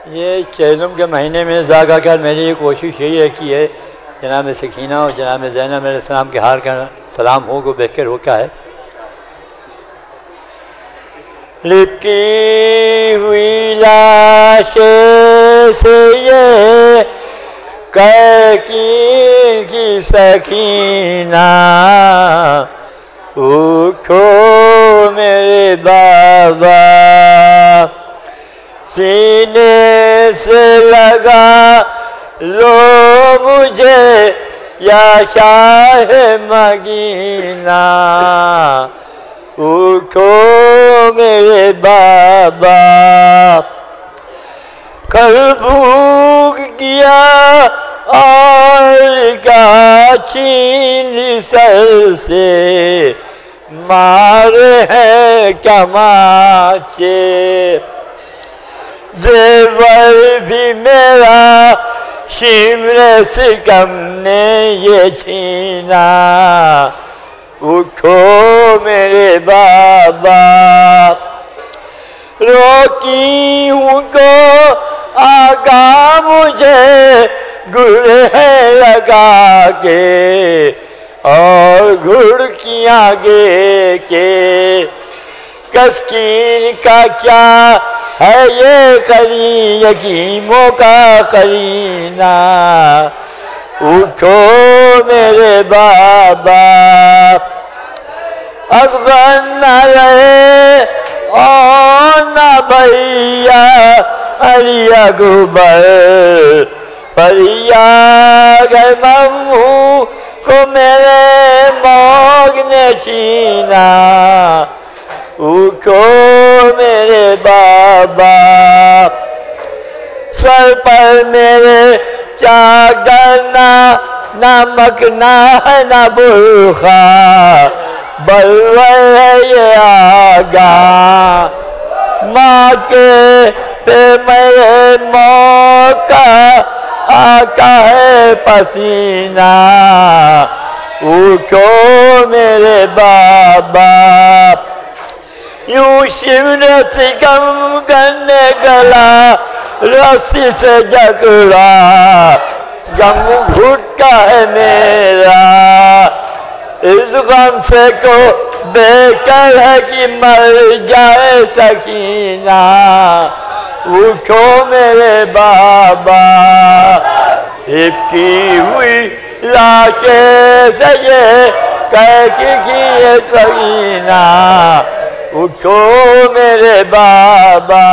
ये चैलम के महीने में ज़ाका कर मेरी कोशिश यही रखी है जनाब सकीना और जनाब ज़ैनब अलैहिस्सलाम के हाल का सलाम हो को बेहतर होता है। लिपटी हुई लाशें से ये की सकीना उठो मेरे बाबा, सीने से लगा लो मुझे या शाह मदीना, उठो मेरे बाबा। कल भूख किया और का छीन सर से मारे हैं कमाचे, ज़ेवर भी मेरा शिमरे सिकम ने ये छीना, उठो मेरे बाबा। रोकी हूँ तो आगा मुझे गुरहे लगा के और घुड़कियाँ आगे के, कस्कीन का क्या है ये करी यकीमों का करीना, उठो मेरे बाबा। असगर न रहे और न भैया अली अकबर, फरियाद मम्मू को मेरे मौग ने छीना, उठो मेरे बाबा। सर पर मेरे चादर ना नमक ना है ना बुरखा, बलवर है ये आगा, माँ के पे मेरे मौका आका है पसीना, उठो मेरे बाबा। यूं शिवने सिकम करने गला रस्सी से जकड़ा, गम घुटका है मेरा इस गम से को बेकर है कि मर जाए सकीना, उठो मेरे बाबा। हिपकी हुई लाशें से ये कह की सकीना, उठो मेरे बाबा।